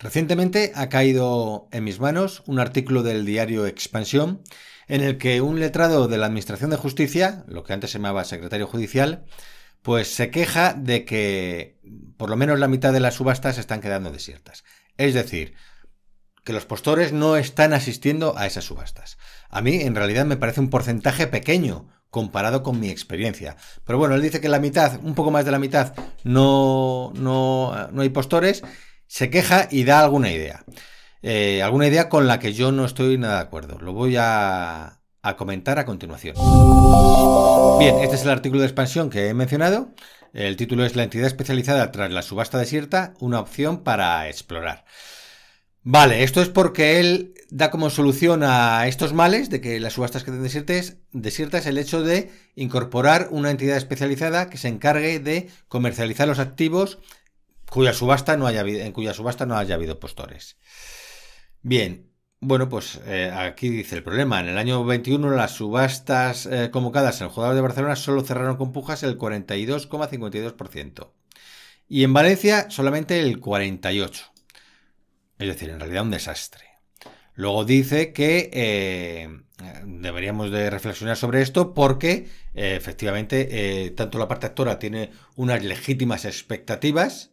Recientemente ha caído en mis manos un artículo del diario Expansión en el que un letrado de la Administración de Justicia, lo que antes se llamaba secretario judicial, pues se queja de que por lo menos la mitad de las subastas están quedando desiertas. Es decir, que los postores no están asistiendo a esas subastas. A mí, en realidad, me parece un porcentaje pequeño comparado con mi experiencia. Pero bueno, él dice que la mitad, un poco más de la mitad, no hay postores. Se queja y da alguna idea. Alguna idea con la que yo no estoy nada de acuerdo. Lo voy a comentar a continuación. Bien, este es el artículo de expansión que he mencionado. El título es: La entidad especializada tras la subasta desierta, una opción para explorar. Vale, esto es porque él da como solución a estos males de que las subastas queden desiertas el hecho de incorporar una entidad especializada que se encargue de comercializar los activos en cuya subasta no haya habido postores. Bien, bueno, pues aquí dice el problema. En el año 21 las subastas convocadas en el Juzgado de Barcelona solo cerraron con pujas el 42,52%. Y en Valencia solamente el 48%. Es decir, en realidad un desastre. Luego dice que deberíamos de reflexionar sobre esto porque efectivamente tanto la parte actora tiene unas legítimas expectativas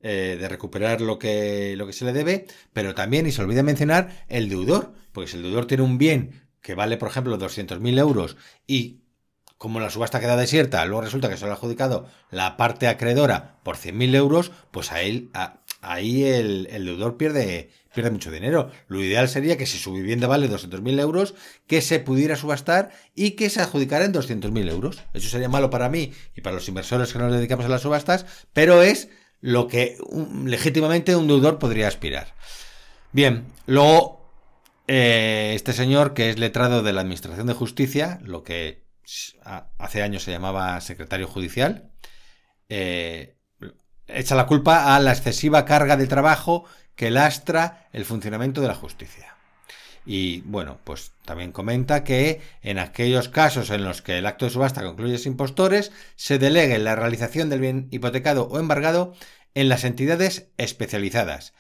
de recuperar lo que se le debe, pero también, y se olvida mencionar, el deudor, porque si el deudor tiene un bien que vale, por ejemplo, 200.000 euros y como la subasta queda desierta, luego resulta que se lo ha adjudicado la parte acreedora por 100.000 euros, pues ahí el deudor pierde mucho dinero. Lo ideal sería que si su vivienda vale 200.000 euros, que se pudiera subastar y que se adjudicara en 200.000 euros. Eso sería malo para mí y para los inversores que nos dedicamos a las subastas, pero es lo que legítimamente un deudor podría aspirar. Bien, luego este señor, que es letrado de la Administración de Justicia, lo que hace años se llamaba secretario judicial, echa la culpa a la excesiva carga de trabajo que lastra el funcionamiento de la justicia. Y bueno, pues también comenta que en aquellos casos en los que el acto de subasta concluye sin postores, se delegue la realización del bien hipotecado o embargado en las entidades especializadas,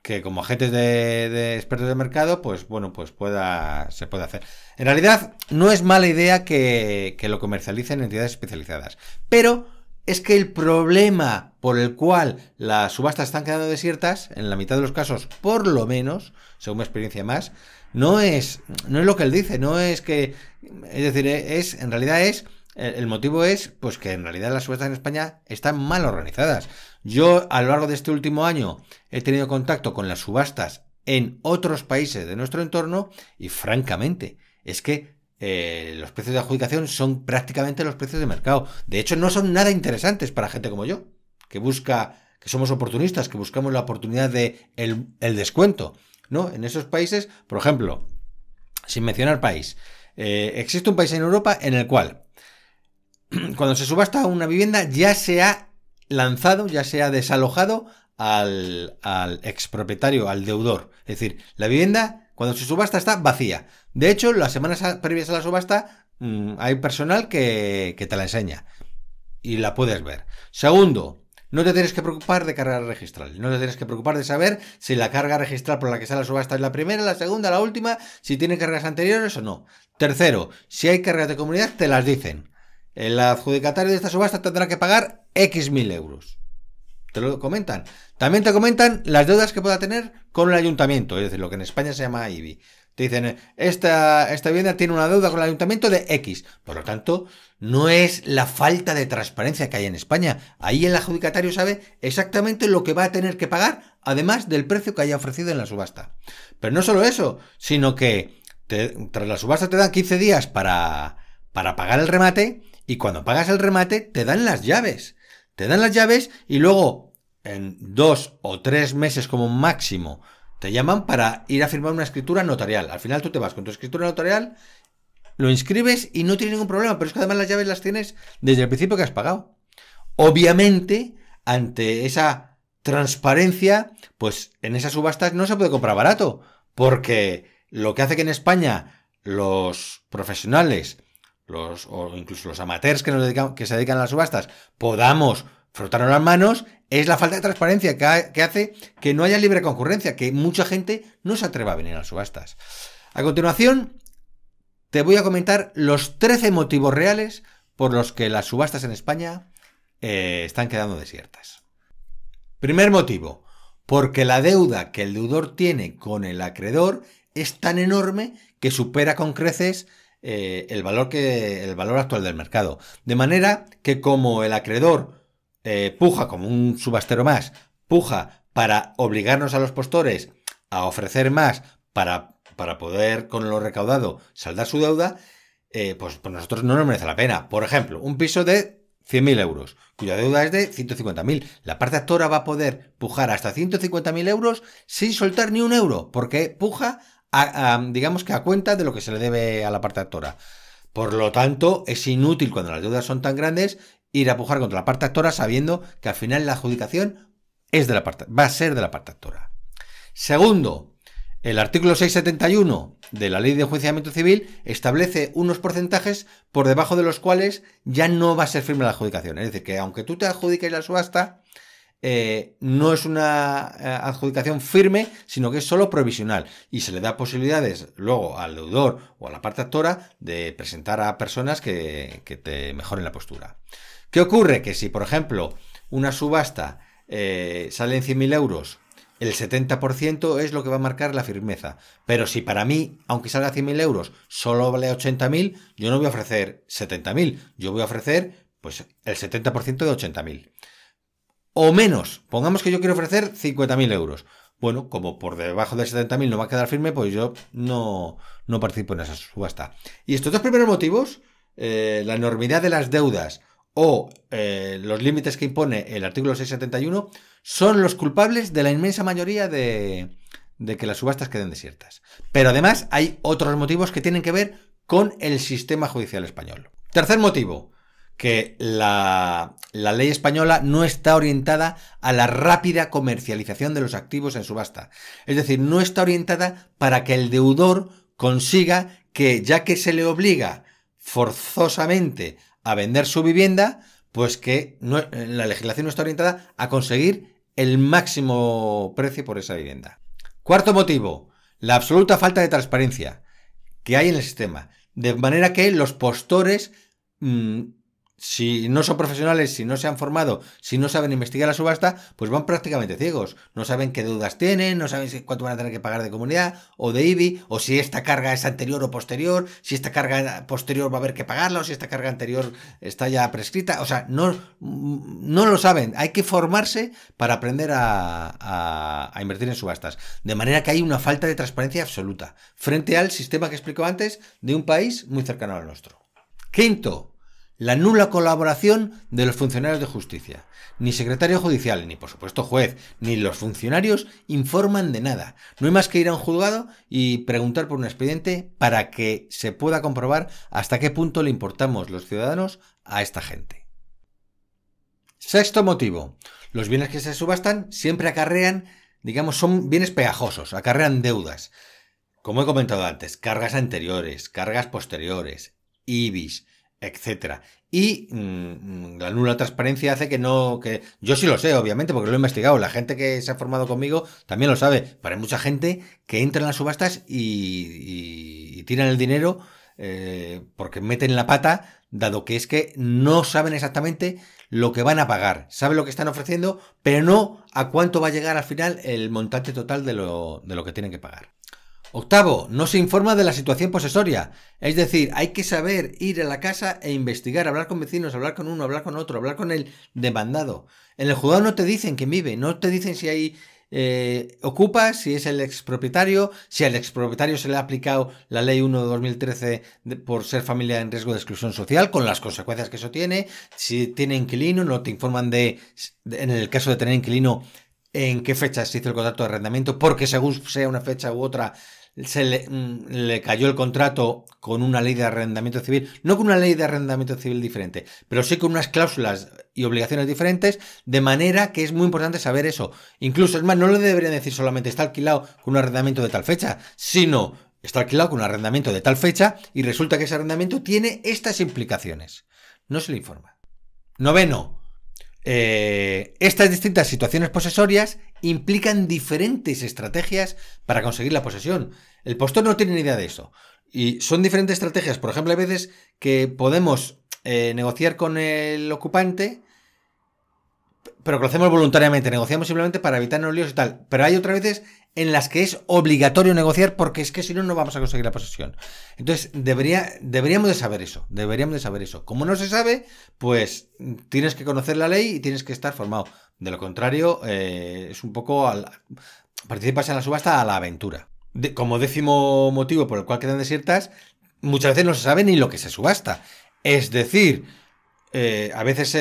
que como agentes de expertos de mercado, pues bueno, pues se puede hacer. En realidad, no es mala idea que lo comercialicen entidades especializadas, pero es que el problema por el cual las subastas están quedando desiertas, en la mitad de los casos, por lo menos, según mi experiencia más, no es lo que él dice, no es que, es decir, en realidad el motivo es pues que en realidad las subastas en España están mal organizadas. Yo a lo largo de este último año he tenido contacto con las subastas en otros países de nuestro entorno y francamente es que los precios de adjudicación son prácticamente los precios de mercado. De hecho, no son nada interesantes para gente como yo, que somos oportunistas, que buscamos la oportunidad de el descuento, ¿no? En esos países, por ejemplo, sin mencionar país, existe un país en Europa en el cual cuando se subasta una vivienda ya se ha lanzado, ya se ha desalojado al expropietario, al deudor. Es decir, la vivienda cuando se subasta está vacía. De hecho, las semanas previas a la subasta hay personal que te la enseña y la puedes ver. Segundo, no te tienes que preocupar de carga registral. No te tienes que preocupar de saber si la carga registral por la que sale la subasta es la primera, la segunda, la última, si tiene cargas anteriores o no. Tercero, si hay cargas de comunidad, te las dicen. El adjudicatario de esta subasta tendrá que pagar X mil euros. Te lo comentan. También te comentan las deudas que pueda tener con el ayuntamiento, es decir, lo que en España se llama IBI. Te dicen, esta vivienda tiene una deuda con el ayuntamiento de X. Por lo tanto, no es la falta de transparencia que hay en España. Ahí el adjudicatario sabe exactamente lo que va a tener que pagar, además del precio que haya ofrecido en la subasta. Pero no solo eso, sino que tras la subasta te dan 15 días para pagar el remate, y cuando pagas el remate te dan las llaves. Te dan las llaves y luego en 2 o 3 meses como máximo te llaman para ir a firmar una escritura notarial. Al final tú te vas con tu escritura notarial, lo inscribes y no tienes ningún problema, pero es que además las llaves las tienes desde el principio que has pagado. Obviamente, ante esa transparencia, pues en esas subastas no se puede comprar barato, porque lo que hace que en España los profesionales o incluso los amateurs que se dedican a las subastas podamos frotarnos las manos Es la falta de transparencia que hace que no haya libre concurrencia, que mucha gente no se atreva a venir a las subastas. A continuación, te voy a comentar los 13 motivos reales por los que las subastas en España están quedando desiertas. Primer motivo, porque la deuda que el deudor tiene con el acreedor es tan enorme que supera con creces el valor actual del mercado. De manera que como el acreedor puja como un subastero más, puja para obligarnos a los postores a ofrecer más para poder con lo recaudado saldar su deuda, pues nosotros no nos merece la pena. Por ejemplo, un piso de 100.000 euros, cuya deuda es de 150.000. La parte actora va a poder pujar hasta 150.000 euros sin soltar ni un euro, porque puja digamos que a cuenta de lo que se le debe a la parte actora. Por lo tanto, es inútil cuando las deudas son tan grandes ir a pujar contra la parte actora sabiendo que al final la adjudicación va a ser de la parte actora. Segundo, el artículo 671 de la Ley de Enjuiciamiento Civil establece unos porcentajes por debajo de los cuales ya no va a ser firme la adjudicación. Es decir, que aunque tú te adjudiques la subasta, no es una adjudicación firme, sino que es solo provisional y se le da posibilidades luego al deudor o a la parte actora de presentar a personas que te mejoren la postura. ¿Qué ocurre? Que si, por ejemplo, una subasta sale en 100.000 euros, el 70% es lo que va a marcar la firmeza. Pero si para mí, aunque salga 100.000 euros, solo vale 80.000, yo no voy a ofrecer 70.000, yo voy a ofrecer pues el 70% de 80.000. O menos, pongamos que yo quiero ofrecer 50.000 euros. Bueno, como por debajo de 70.000 no va a quedar firme, pues yo no participo en esa subasta. Y estos dos primeros motivos, la enormidad de las deudas o los límites que impone el artículo 671, son los culpables de la inmensa mayoría de que las subastas queden desiertas. Pero además hay otros motivos que tienen que ver con el sistema judicial español. Tercer motivo, que la ley española no está orientada a la rápida comercialización de los activos en subasta. Es decir, no está orientada para que el deudor consiga que, ya que se le obliga forzosamente a vender su vivienda, pues que la legislación no está orientada a conseguir el máximo precio por esa vivienda. Cuarto motivo, la absoluta falta de transparencia que hay en el sistema. De manera que los postores, si no son profesionales, si no se han formado, si no saben investigar la subasta, pues van prácticamente ciegos. No saben qué deudas tienen, no saben cuánto van a tener que pagar de comunidad o de IBI, o si esta carga es anterior o posterior, si esta carga posterior va a haber que pagarla, o si esta carga anterior está ya prescrita. O sea, no lo saben. Hay que formarse para aprender a invertir en subastas. De manera que hay una falta de transparencia absoluta frente al sistema que explico antes de un país muy cercano al nuestro. Quinto, la nula colaboración de los funcionarios de justicia. Ni secretario judicial, ni por supuesto juez, ni los funcionarios informan de nada. No hay más que ir a un juzgado y preguntar por un expediente para que se pueda comprobar hasta qué punto le importamos los ciudadanos a esta gente. Sexto motivo. Los bienes que se subastan siempre acarrean, digamos, son bienes pegajosos, acarrean deudas. Como he comentado antes, cargas anteriores, cargas posteriores, IBIs, etcétera. Y la nula transparencia hace que yo sí lo sé, obviamente, porque lo he investigado. La gente que se ha formado conmigo también lo sabe. Pero hay mucha gente que entra en las subastas y tiran el dinero porque meten la pata, dado que es que no saben exactamente lo que van a pagar. Saben lo que están ofreciendo, pero no a cuánto va a llegar al final el montante total de lo que tienen que pagar. Octavo, no se informa de la situación posesoria. Es decir, hay que saber ir a la casa e investigar, hablar con vecinos, hablar con uno, hablar con otro, hablar con el demandado. En el juzgado no te dicen quién vive, no te dicen si hay ocupa, si es el expropietario, si al expropietario se le ha aplicado la ley 1 de 2013 por ser familia en riesgo de exclusión social, con las consecuencias que eso tiene. Si tiene inquilino, no te informan en el caso de tener inquilino, en qué fecha se hizo el contrato de arrendamiento, porque según sea una fecha u otra, se le cayó el contrato con una ley de arrendamiento civil, no con una ley de arrendamiento civil diferente, pero sí con unas cláusulas y obligaciones diferentes, de manera que es muy importante saber eso. Incluso, es más, no le deberían decir solamente está alquilado con un arrendamiento de tal fecha, sino está alquilado con un arrendamiento de tal fecha y resulta que ese arrendamiento tiene estas implicaciones. No se le informa. Noveno, Estas distintas situaciones posesorias implican diferentes estrategias para conseguir la posesión. El postor no tiene ni idea de eso. Y son diferentes estrategias. Por ejemplo, hay veces que podemos negociar con el ocupante, pero que lo hacemos voluntariamente, negociamos simplemente para evitarnos líos y tal. Pero hay otras veces en las que es obligatorio negociar porque es que si no, no vamos a conseguir la posesión. Entonces, deberíamos de saber eso. Como no se sabe, pues tienes que conocer la ley y tienes que estar formado. De lo contrario, es un poco... participas en la subasta a la aventura. Como 10º motivo por el cual quedan desiertas, muchas veces no se sabe ni lo que se subasta. Es decir... a veces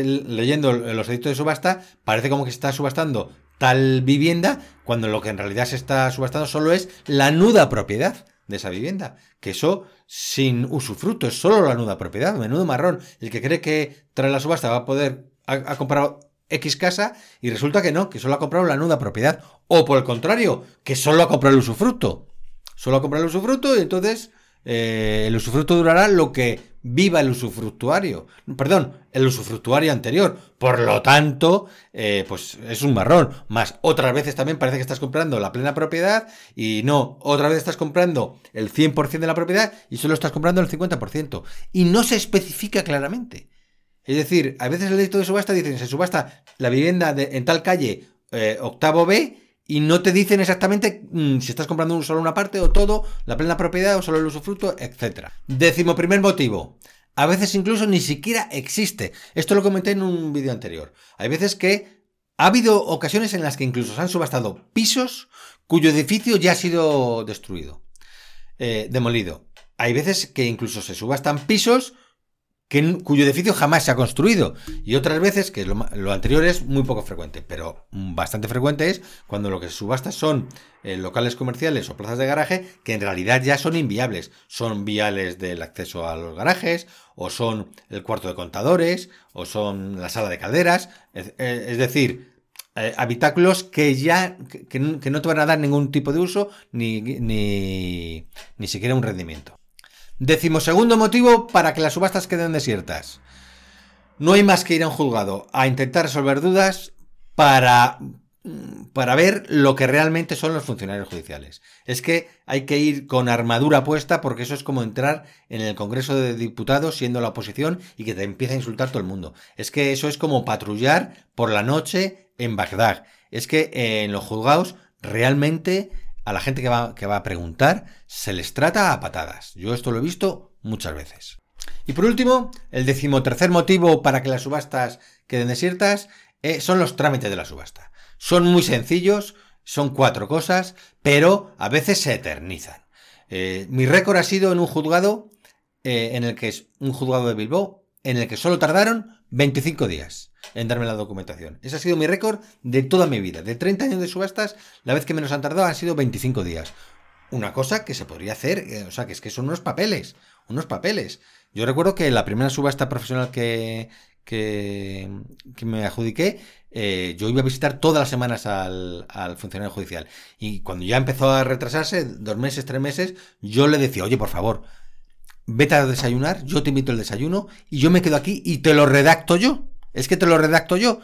leyendo los edictos de subasta parece como que se está subastando tal vivienda cuando lo que en realidad se está subastando solo es la nuda propiedad de esa vivienda, que eso sin usufructo, es solo la nuda propiedad, menudo marrón. El que cree que tras la subasta va a poder ha comprado X casa y resulta que no, que solo ha comprado la nuda propiedad, o por el contrario, que solo ha comprado el usufructo, y entonces el usufructo durará lo que viva el usufructuario. Perdón, el usufructuario anterior. Por lo tanto, pues es un marrón. Más otras veces también parece que estás comprando la plena propiedad y no, otra vez estás comprando el 100% de la propiedad y solo estás comprando el 50%. Y no se especifica claramente. Es decir, a veces el edicto de subasta dice, se subasta la vivienda en tal calle, octavo B, y no te dicen exactamente si estás comprando solo una parte o todo, la plena propiedad o solo el usufructo, etc. 11º motivo. A veces incluso ni siquiera existe. Esto lo comenté en un vídeo anterior. Hay veces que ha habido ocasiones en las que incluso se han subastado pisos cuyo edificio ya ha sido destruido, demolido. Hay veces que incluso se subastan pisos cuyo edificio jamás se ha construido. Y otras veces, que lo anterior es muy poco frecuente, pero bastante frecuente es cuando lo que se subasta son locales comerciales o plazas de garaje que en realidad ya son inviables. Son viales del acceso a los garajes, o son el cuarto de contadores, o son la sala de calderas. Es decir, habitáculos que ya que no te van a dar ningún tipo de uso ni siquiera un rendimiento. 12º motivo para que las subastas queden desiertas. No hay más que ir a un juzgado a intentar resolver dudas para ver lo que realmente son los funcionarios judiciales. Es que hay que ir con armadura puesta porque eso es como entrar en el Congreso de Diputados siendo la oposición y que te empieza a insultar todo el mundo. Es que eso es como patrullar por la noche en Bagdad. Es que en los juzgados realmente... a la gente que va a preguntar se les trata a patadas. Yo esto lo he visto muchas veces. Y por último, el 13º motivo para que las subastas queden desiertas son los trámites de la subasta. Son muy sencillos, son 4 cosas, pero a veces se eternizan. Mi récord ha sido en un juzgado, en el que es un juzgado de Bilbao, en el que solo tardaron 25 días en darme la documentación. Ese ha sido mi récord de toda mi vida. De 30 años de subastas, la vez que menos han tardado han sido 25 días. Una cosa que se podría hacer, o sea, que es que son unos papeles. Yo recuerdo que la primera subasta profesional que me adjudiqué, yo iba a visitar todas las semanas al funcionario judicial. Y cuando ya empezó a retrasarse, 2 meses, 3 meses, yo le decía, oye, por favor, vete a desayunar, yo te invito al desayuno y yo me quedo aquí y te lo redacto yo. Es que te lo redacto yo.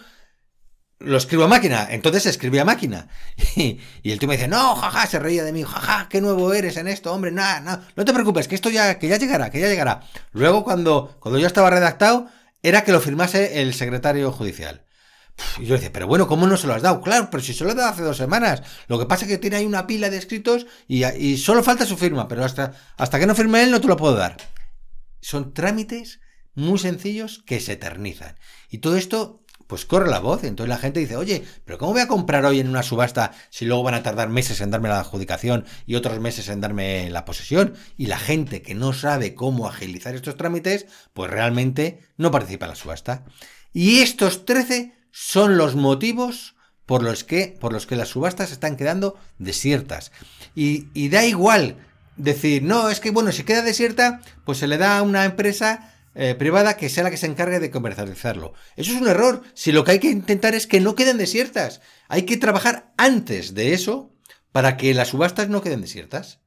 Lo escribo a máquina. Entonces escribí a máquina. Y el tío me dice, no, jaja, se reía de mí. Jaja, qué nuevo eres en esto, hombre. No te preocupes, que esto ya llegará. Luego, cuando ya estaba redactado, era que lo firmase el secretario judicial. Y yo decía, pero bueno, ¿cómo no se lo has dado? Claro, pero si se lo he dado hace 2 semanas. Lo que pasa es que tiene ahí una pila de escritos y solo falta su firma. Pero hasta que no firme él no te lo puedo dar. Son trámites muy sencillos que se eternizan. Y todo esto, pues corre la voz. Entonces la gente dice, oye, pero ¿cómo voy a comprar hoy en una subasta si luego van a tardar meses en darme la adjudicación y otros meses en darme la posesión? Y la gente que no sabe cómo agilizar estos trámites, pues realmente no participa en la subasta. Y estos 13 son los motivos por los que las subastas están quedando desiertas. Y da igual decir, no, es que bueno, si queda desierta, pues se le da a una empresa privada que sea la que se encargue de comercializarlo. Eso es un error. Si lo que hay que intentar es que no queden desiertas, hay que trabajar antes de eso para que las subastas no queden desiertas.